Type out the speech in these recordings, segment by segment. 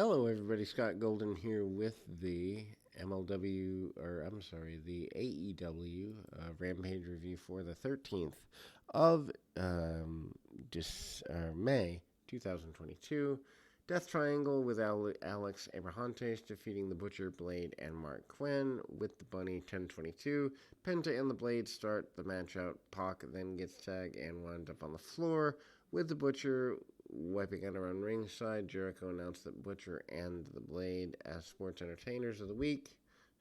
Hello, everybody. Scott Golden here with the the AEW Rampage review for the 13th of May 2022. Death Triangle with Alex Abrahantes defeating the Butcher, Blade, and Mark Quinn with the Bunny 10:22. Penta and the Blade start the match out. Pac then gets tagged and wound up on the floor with the Butcher wiping out around ringside. Jericho announced that Butcher and the Blade as sports entertainers of the week.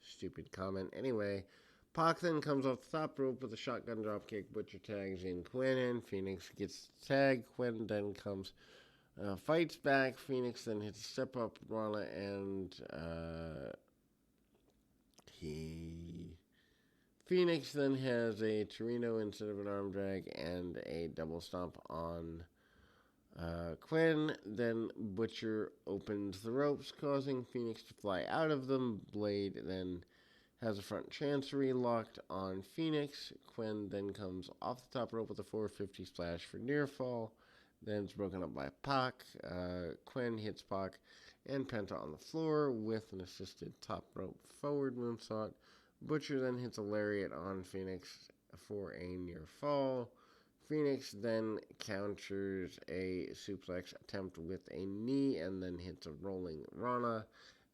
Stupid comment. Anyway, Pac then comes off the top rope with a shotgun dropkick. Butcher tags in Quinn and Phoenix gets tagged. Quinn then fights back. Phoenix then hits a step up Rana and Phoenix then has a Torino instead of an arm drag and a double stomp on Quinn. Then Butcher opens the ropes, causing Phoenix to fly out of them. Blade then has a front chancery locked on Phoenix. Quinn then comes off the top rope with a 450 splash for near fall. Then it's broken up by Pac. Quinn hits Pac and Penta on the floor with an assisted top rope forward moonsault. Butcher then hits a lariat on Phoenix for a near fall. Phoenix then counters a suplex attempt with a knee and then hits a rolling Rana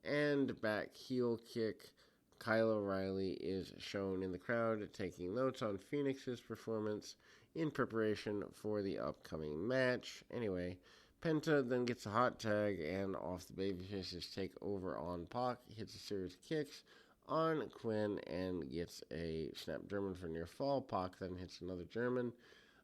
and back heel kick. Kyle O'Reilly is shown in the crowd taking notes on Phoenix's performance in preparation for the upcoming match. Anyway, Penta then gets a hot tag and off the babyfaces take over on Pac, hits a series of kicks on Quinn and gets a snap German for near fall. Pac then hits another German.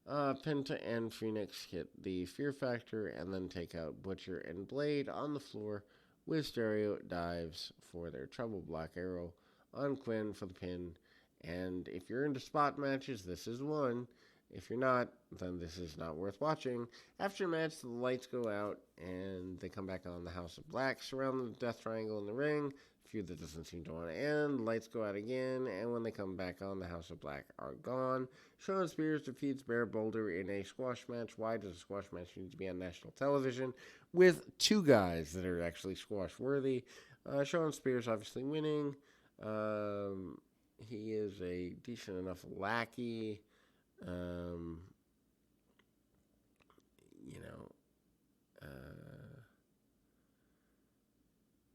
Penta and Phoenix hit the Fear Factor and then take out Butcher and Blade on the floor with stereo dives for their Trouble Black Arrow on Quinn for the pin. And if you're into spot matches, this is one. If you're not, then this is not worth watching. After the match, the lights go out and they come back on. The House of Black surround the Death Triangle in the ring. Feud that doesn't seem to want to end. Lights go out again, and when they come back on, the House of Black are gone. Shawn Spears defeats Bear Boulder in a squash match. Why does a squash match need to be on national television with two guys that are actually squash worthy? Shawn Spears obviously winning. He is a decent enough lackey.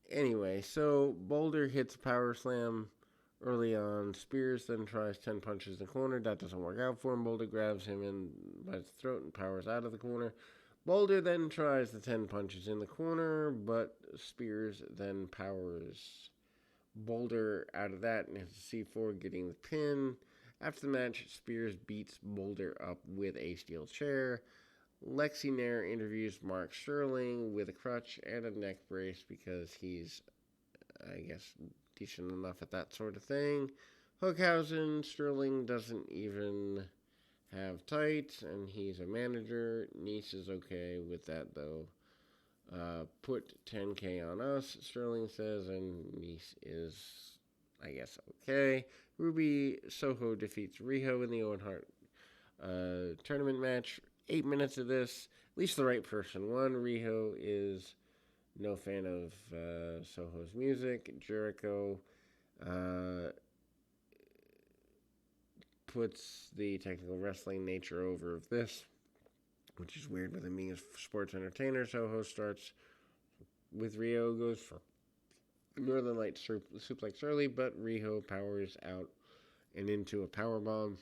Anyway, so Boulder hits a power slam early on. Spears then tries 10 punches in the corner. That doesn't work out for him. Boulder grabs him in by the throat and powers out of the corner. Boulder then tries the 10 punches in the corner, but Spears then powers Boulder out of that and hits a C4, getting the pin. After the match, Spears beats Boulder up with a steel chair. Lexi Nair interviews Mark Sterling with a crutch and a neck brace because he's, I guess, decent enough at that sort of thing. Hookhausen, Sterling doesn't even have tights, and he's a manager. Nice is okay with that, though. Put 10K on us, Sterling says, and Nice is, I guess, okay. Ruby Soho defeats Riho in the Owen Hart tournament match. 8 minutes of this, at least the right person won. Riho is no fan of Soho's music. Jericho puts the technical wrestling nature over of this, which is weird with him being a sports entertainer. Soho starts with Riho, goes for Northern Light suplex early, but Riho powers out and into a powerbomb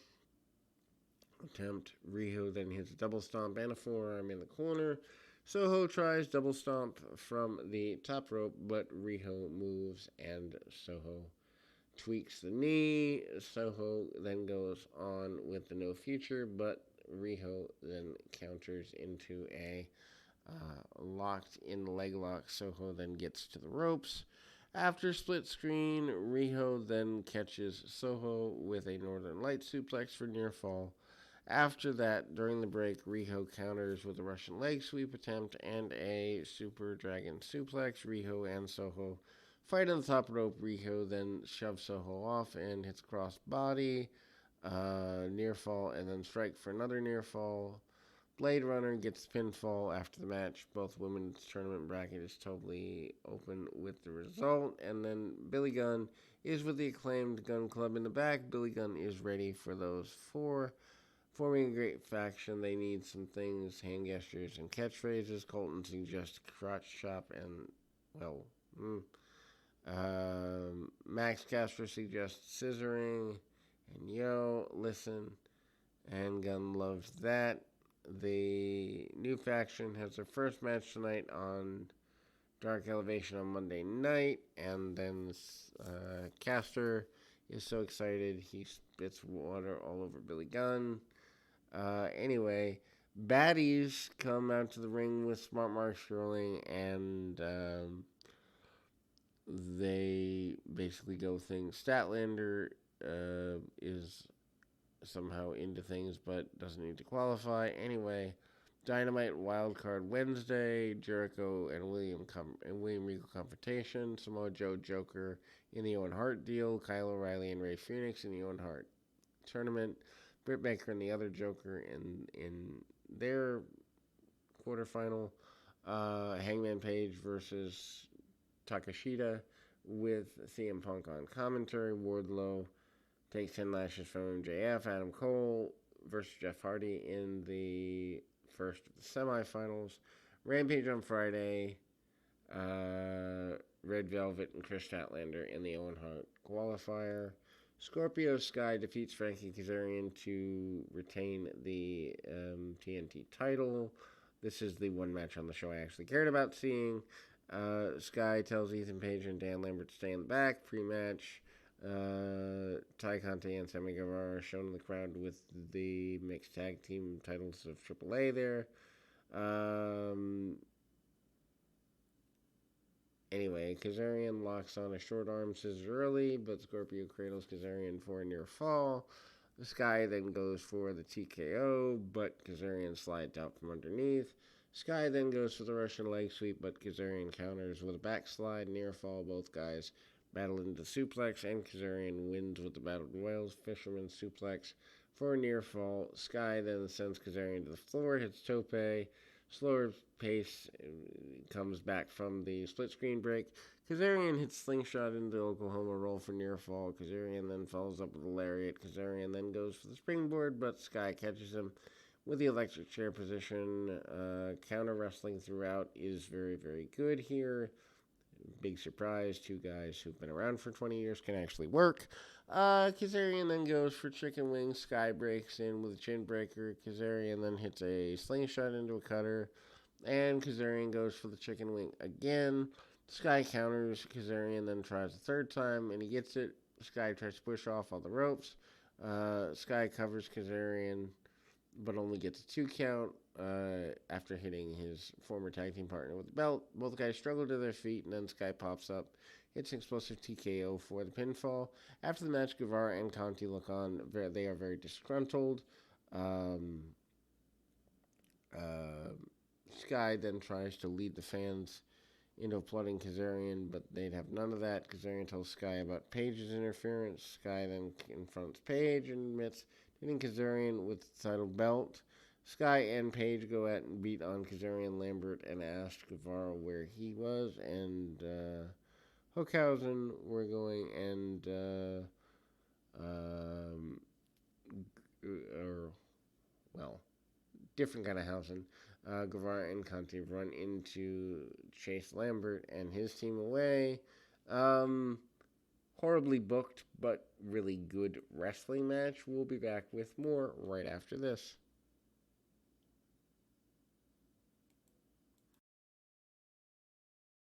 attempt. Riho then hits a double stomp and a forearm in the corner. Soho tries double stomp from the top rope, but Riho moves and Soho tweaks the knee. Soho then goes on with the no future, but Riho then counters into a locked in leg lock. Soho then gets to the ropes. After split screen, Riho then catches Soho with a Northern Light suplex for near fall. After that, during the break, Riho counters with a Russian leg sweep attempt and a Super Dragon suplex. Riho and Soho fight on the top rope. Riho then shoves Soho off and hits cross body, near fall, and then strike for another near fall. Blade Runner gets the pinfall after the match. Both women's tournament bracket is totally open with the result. And then Billy Gunn is with the Acclaimed Gun Club in the back. Billy Gunn is ready for those four. Forming a great faction, they need some things, hand gestures, and catchphrases. Colton suggests crotch chop and, well, Max Castro suggests scissoring. And yo, listen. And Gunn loves that. The new faction has their first match tonight on Dark Elevation on Monday night. And then Caster is so excited he spits water all over Billy Gunn. Anyway, baddies come out to the ring with Smart Mark Sterling, and they basically go things. Statlander is somehow into things, but doesn't need to qualify. Anyway, Dynamite Wildcard Wednesday, Jericho and William Regal confrontation, Samoa Joe Joker in the Owen Hart deal, Kyle O'Reilly and Ray Phoenix in the Owen Hart tournament, Britt Baker and the other Joker in their quarterfinal, Hangman Page versus Takashita with CM Punk on commentary, Wardlow takes 10 lashes from MJF, Adam Cole versus Jeff Hardy in the first of the semifinals, Rampage on Friday, Red Velvet and Chris Statlander in the Owen Hart qualifier. Scorpio Sky defeats Frankie Kazarian to retain the TNT title. This is the one match on the show I actually cared about seeing. Sky tells Ethan Page and Dan Lambert to stay in the back. Pre-match, Ty Conte and Sammy Guevara are shown in the crowd with the mixed tag team titles of AAA there. Anyway, Kazarian locks on a short arm scissor early, but Scorpio cradles Kazarian for a near fall. The Sky then goes for the TKO, but Kazarian slides out from underneath. Sky then goes for the Russian leg sweep, but Kazarian counters with a backslide, near fall. Both guys battle into the suplex, and Kazarian wins with the Battle Royals Fisherman suplex for a near fall. Sky then sends Kazarian to the floor, hits tope. Slower pace comes back from the split screen break. Kazarian hits slingshot into Oklahoma roll for near fall. Kazarian then follows up with a lariat. Kazarian then goes for the springboard, but Sky catches him with the electric chair position. Counter wrestling throughout is very, very good here. Big surprise, two guys who've been around for 20 years can actually work. Kazarian then goes for chicken wings. Sky breaks in with a chin breaker. Kazarian then hits a slingshot into a cutter. And Kazarian goes for the chicken wing again. Sky counters. Kazarian then tries a third time, and he gets it. Sky tries to push off all the ropes. Sky covers Kazarian, but only gets a 2 count after hitting his former tag team partner with the belt. Both guys struggle to their feet, and then Sky pops up. It's an explosive TKO for the pinfall. After the match, Guevara and Conti look on. They are very disgruntled. Sky then tries to lead the fans into applauding Kazarian, but they'd have none of that. Kazarian tells Sky about Page's interference. Sky then confronts Page and admits hitting Kazarian with the title belt. Sky and Page go at and beat on Kazarian. Lambert and asked Guevara where he was, and Hookhausen were going, and different kind of Hausen. Guevara and Conti run into Chase Lambert and his team away. Horribly booked, but really good wrestling match. We'll be back with more right after this.